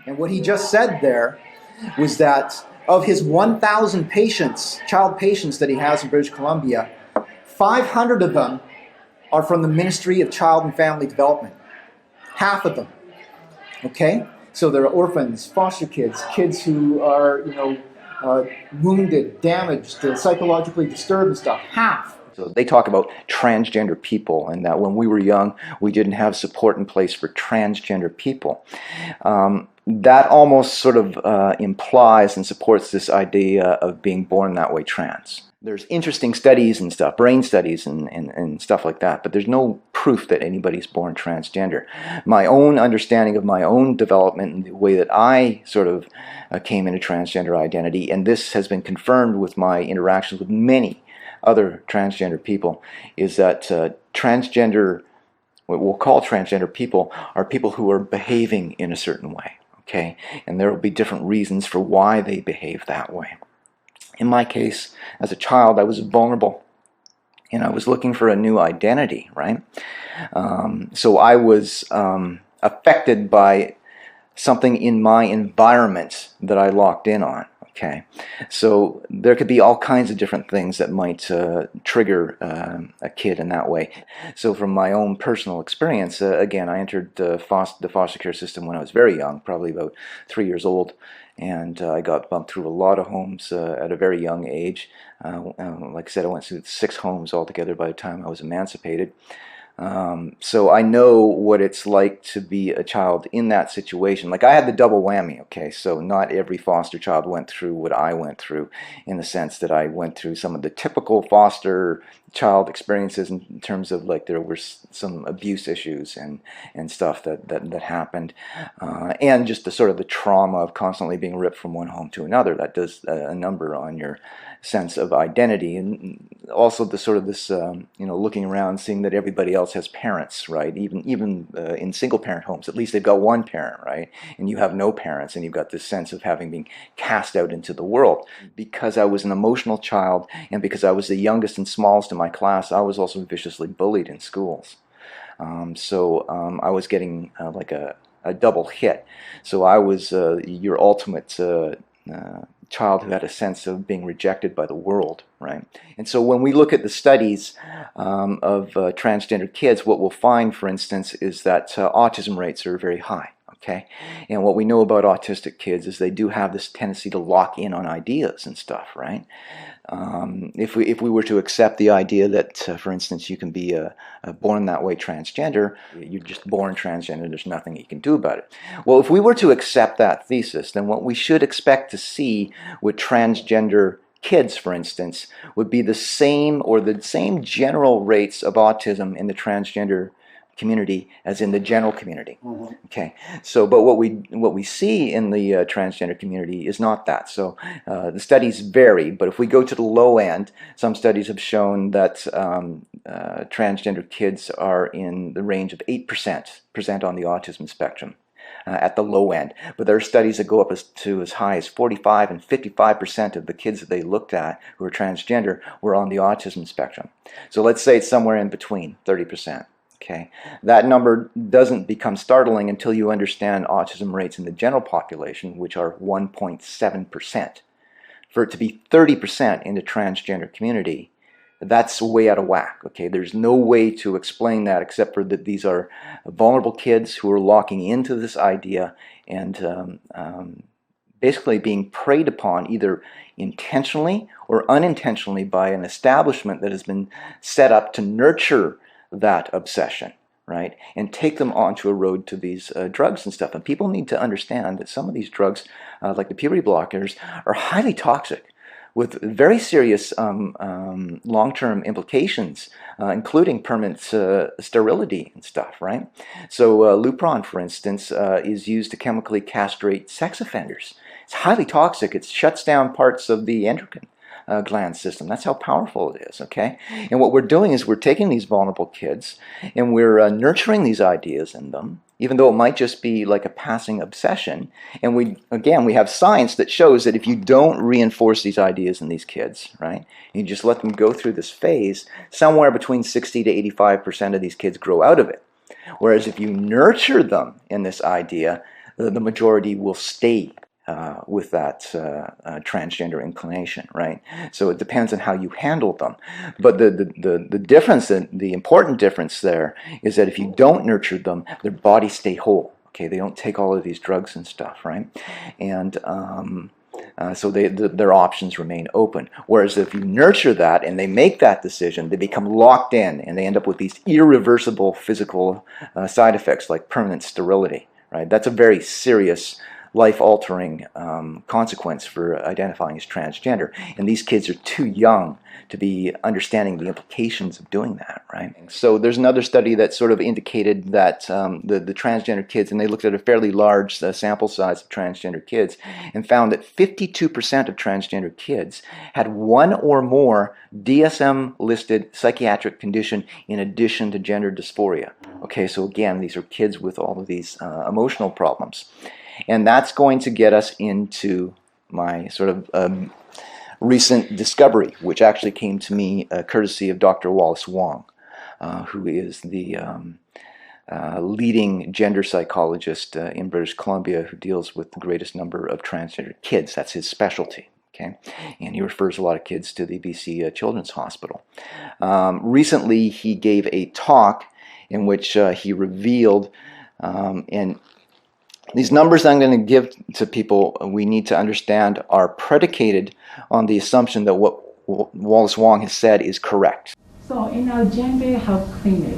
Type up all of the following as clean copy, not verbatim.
And what he just said there was that of his 1,000 patients, child patients that he has in British Columbia, 500 of them are from the Ministry of Child and Family Development. Half of them. Okay? So they're orphans, foster kids, kids who are, wounded, damaged, psychologically disturbed and stuff. Half. So they talk about transgender people, and that when we were young, we didn't have support in place for transgender people. That almost sort of implies and supports this idea of being born that way trans. There's interesting studies and stuff, brain studies and stuff like that, but there's no proof that anybody's born transgender. My own understanding of my own development and the way that I sort of came into transgender identity, and this has been confirmed with my interactions with many other transgender people, is that transgender, what we'll call transgender people, are people who are behaving in a certain way, okay? And there will be different reasons for why they behave that way. In my case, as a child, I was vulnerable, and I was looking for a new identity, right? So I was affected by something in my environment that I locked in on. Okay, so there could be all kinds of different things that might trigger a kid in that way. So from my own personal experience, again, I entered the foster care system when I was very young, probably about 3 years old, and I got bumped through a lot of homes at a very young age. Like I said, I went through 6 homes altogether by the time I was emancipated. So I know what it's like to be a child in that situation. Like I had the double whammy, okay? So not every foster child went through what I went through, in the sense that I went through some of the typical foster child experiences in terms of like there were some abuse issues and stuff that happened. And just the sort of the trauma of constantly being ripped from one home to another. That does a number on your sense of identity, and also the sort of this looking around, seeing that everybody else has parents, right? Even in single parent homes, at least they've got one parent, right? And you have no parents, and you've got this sense of having been cast out into the world. Because I was an emotional child, and because I was the youngest and smallest in my class, I was also viciously bullied in schools. So I was getting like a double hit. So I was your ultimate child who had a sense of being rejected by the world, right? And so when we look at the studies of transgender kids, what we'll find, for instance, is that autism rates are very high, okay? And what we know about autistic kids is they do have this tendency to lock in on ideas and stuff, right? If we were to accept the idea that, for instance, you can be born that way transgender, you're just born transgender, there's nothing you can do about it. Well, if we were to accept that thesis, then what we should expect to see with transgender kids, for instance, would be the same general rates of autism in the transgender community as in the general community. Mm-hmm. Okay, so but what we see in the transgender community is not that. So the studies vary, but if we go to the low end, some studies have shown that transgender kids are in the range of 8% on the autism spectrum. At the low end, but there are studies that go up to as high as 45 and 55% of the kids that they looked at who are transgender were on the autism spectrum. So let's say it's somewhere in between, 30%. Okay, that number doesn't become startling until you understand autism rates in the general population, which are 1.7%. For it to be 30% in the transgender community, that's way out of whack. Okay, there's no way to explain that except for that these are vulnerable kids who are locking into this idea and basically being preyed upon either intentionally or unintentionally by an establishment that has been set up to nurture that obsession, right, and take them onto a road to these drugs and stuff. And people need to understand that some of these drugs, like the puberty blockers, are highly toxic, with very serious long-term implications, including permanent sterility and stuff, right? So Lupron, for instance, is used to chemically castrate sex offenders. It's highly toxic. It shuts down parts of the endocrine gland system. That's how powerful it is, okay? And what we're doing is we're taking these vulnerable kids and we're nurturing these ideas in them, even though it might just be like a passing obsession. And we have science that shows that if you don't reinforce these ideas in these kids, right, you just let them go through this phase, somewhere between 60 to 85% of these kids grow out of it. Whereas if you nurture them in this idea, the majority will stay with that transgender inclination, right? So it depends on how you handle them. But the difference, the important difference there is that if you don't nurture them, their bodies stay whole. Okay, they don't take all of these drugs and stuff, right? And so their options remain open. Whereas if you nurture that and they make that decision, they become locked in and they end up with these irreversible physical side effects like permanent sterility, right? That's a very serious life-altering consequence for identifying as transgender. And these kids are too young to be understanding the implications of doing that, right? So there's another study that sort of indicated that the transgender kids, and they looked at a fairly large sample size of transgender kids, and found that 52% of transgender kids had one or more DSM-listed psychiatric condition in addition to gender dysphoria. Okay, so again, these are kids with all of these emotional problems. And that's going to get us into my sort of recent discovery, which actually came to me courtesy of Dr. Wallace Wong, who is the leading gender psychologist in British Columbia who deals with the greatest number of transgender kids. That's his specialty. Okay, and he refers a lot of kids to the BC Children's Hospital. Recently, he gave a talk in which he revealed, and these numbers I'm going to give to people, we need to understand, are predicated on the assumption that what Wallace Wong has said is correct. So in our gender health clinic,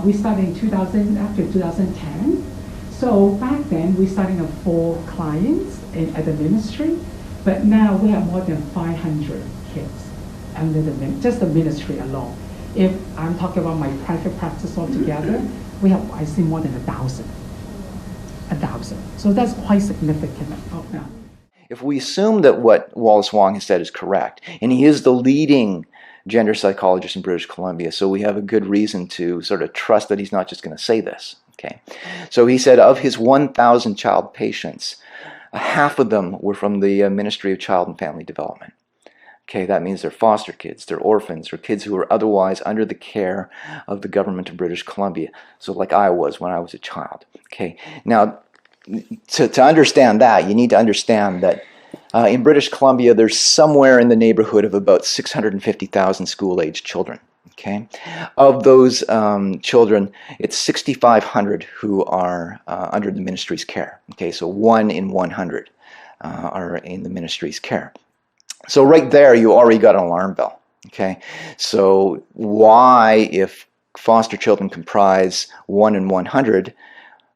we started in 2000, after 2010. So back then, we started with 4 clients at the ministry, but now we have more than 500 kids under just the ministry alone. If I'm talking about my private practice altogether, we have, I see, more than 1,000. So that's quite significant. Yeah. If we assume that what Wallace Wong has said is correct, and he is the leading gender psychologist in British Columbia, so we have a good reason to sort of trust that he's not just going to say this. Okay, so he said of his 1,000 child patients, half of them were from the Ministry of Child and Family Development. Okay, that means they're foster kids, they're orphans, or kids who are otherwise under the care of the government of British Columbia. So like I was when I was a child. Okay, now to understand that, you need to understand that in British Columbia, there's somewhere in the neighborhood of about 650,000 school-age children. Okay, of those children, it's 6,500 who are under the ministry's care. Okay, so 1 in 100 are in the ministry's care. So right there, you already got an alarm bell. Okay, so why, if foster children comprise 1 in 100,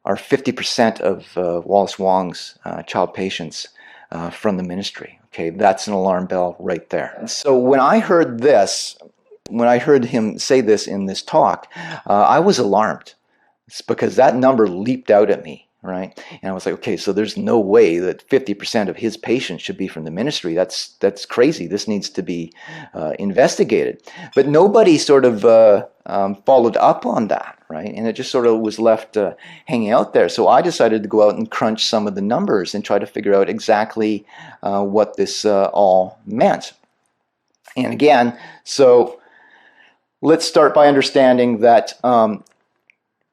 are 50% of Wallace Wong's child patients from the ministry? Okay, that's an alarm bell right there. So when I heard this, when I heard him say this in this talk, I was alarmed. It's because that number leaped out at me, right? And I was like, okay, so there's no way that 50% of his patients should be from the ministry. That's crazy. This needs to be investigated. But nobody sort of followed up on that, right? And it just sort of was left hanging out there. So I decided to go out and crunch some of the numbers and try to figure out exactly what this all meant. And again, so let's start by understanding that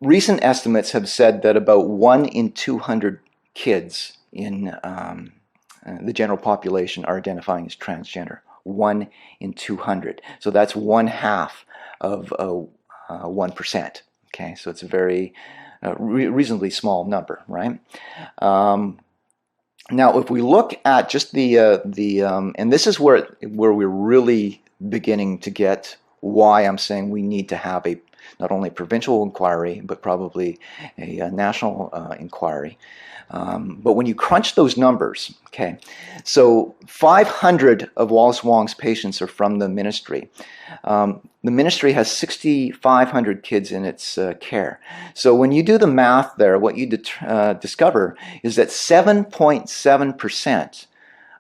recent estimates have said that about 1 in 200 kids in the general population are identifying as transgender. 1 in 200. So that's 1/2 of 1%. Okay, so it's a very reasonably small number, right? Now, if we look at just and this is where we're really beginning to get why I'm saying we need to have a not only provincial inquiry, but probably a national inquiry. But when you crunch those numbers, okay, so 500 of Wallace Wong's patients are from the ministry. The ministry has 6,500 kids in its care. So when you do the math there, what you discover is that 7.7%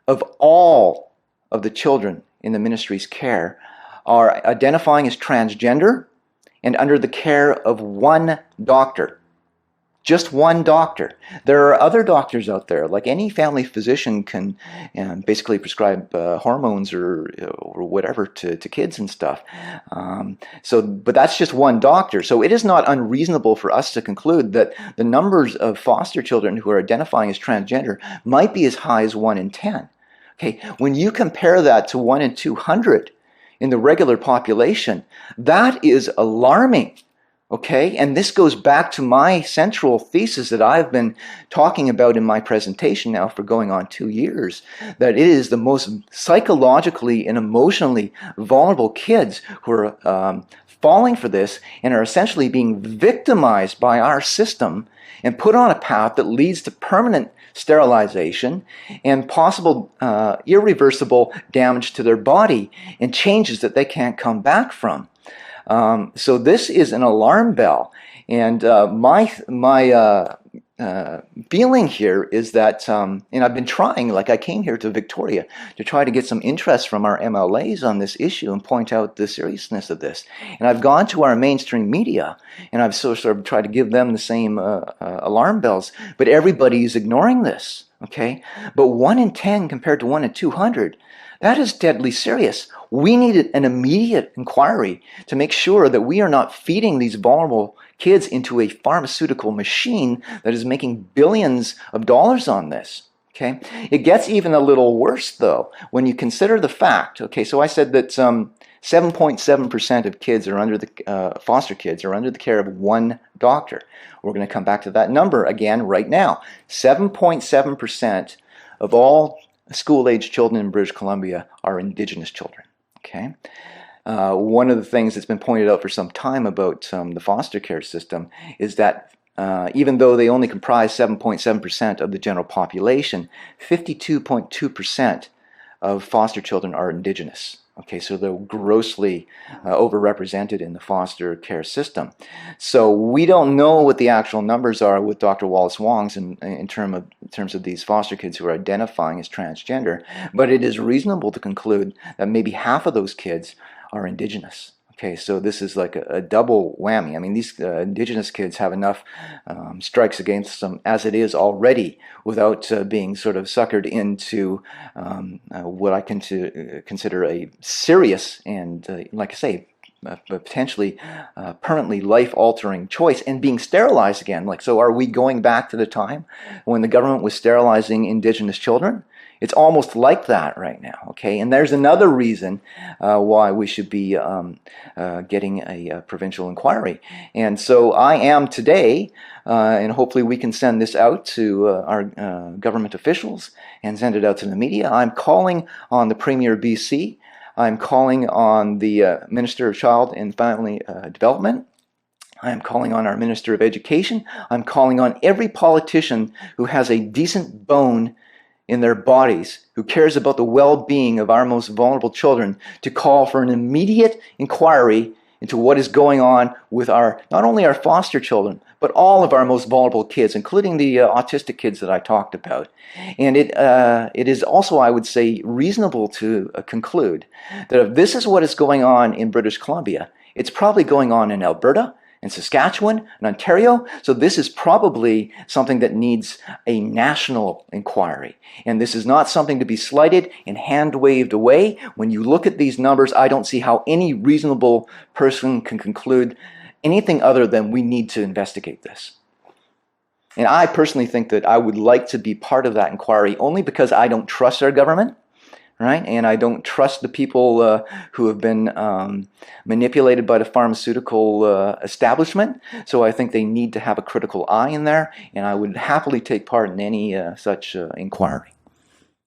of all of the children in the ministry's care are identifying as transgender and under the care of one doctor. Just one doctor. There are other doctors out there, like any family physician can basically prescribe hormones or whatever to kids and stuff. But that's just one doctor. So it is not unreasonable for us to conclude that the numbers of foster children who are identifying as transgender might be as high as 1 in 10. Okay, when you compare that to 1 in 200 in the regular population, that is alarming. Okay, and this goes back to my central thesis that I've been talking about in my presentation now for going on 2 years, that it is the most psychologically and emotionally vulnerable kids who are falling for this and are essentially being victimized by our system and put on a path that leads to permanent sterilization and possible irreversible damage to their body and changes that they can't come back from. So this is an alarm bell, and my feeling here is that, and I've been trying, like I came here to Victoria to try to get some interest from our MLAs on this issue and point out the seriousness of this. And I've gone to our mainstream media, and I've sort of tried to give them the same alarm bells, but everybody is ignoring this, okay? But 1 in 10 compared to 1 in 200, that is deadly serious. We need an immediate inquiry to make sure that we are not feeding these vulnerable kids into a pharmaceutical machine that is making billions of dollars on this. Okay, it gets even a little worse though when you consider the fact. Okay, so I said that 7.7% of kids are under the foster kids are under the care of one doctor. We're going to come back to that number again right now. 7.7% of all school-age children in British Columbia are Indigenous children. Okay, one of the things that's been pointed out for some time about the foster care system is that even though they only comprise 7.7% of the general population, 52.2% of foster children are Indigenous. Okay, so they're grossly overrepresented in the foster care system. So we don't know what the actual numbers are with Dr. Wallace Wong's in terms of these foster kids who are identifying as transgender, but it is reasonable to conclude that maybe half of those kids are Indigenous. Okay, so this is like a double whammy. I mean, these Indigenous kids have enough strikes against them as it is already without being sort of suckered into what I consider a serious and, like I say, potentially permanently life-altering choice and being sterilized again. Like, so are we going back to the time when the government was sterilizing Indigenous children? It's almost like that right now, okay? And there's another reason why we should be getting a provincial inquiry. And so I am today, and hopefully we can send this out to our government officials and send it out to the media. I'm calling on the Premier of BC. I'm calling on the Minister of Child and Family Development. I'm calling on our Minister of Education. I'm calling on every politician who has a decent bone in their bodies, who cares about the well-being of our most vulnerable children, to call for an immediate inquiry into what is going on with not only our foster children, but all of our most vulnerable kids, including the autistic kids that I talked about. And it is also, I would say, reasonable to conclude that if this is what is going on in British Columbia, it's probably going on in Alberta, in Saskatchewan, in Ontario. So this is probably something that needs a national inquiry. And this is not something to be slighted and hand-waved away. When you look at these numbers, I don't see how any reasonable person can conclude anything other than we need to investigate this. And I personally think that I would like to be part of that inquiry only because I don't trust our government. Right? And I don't trust the people who have been manipulated by the pharmaceutical establishment. So I think they need to have a critical eye in there, and I would happily take part in any such inquiry.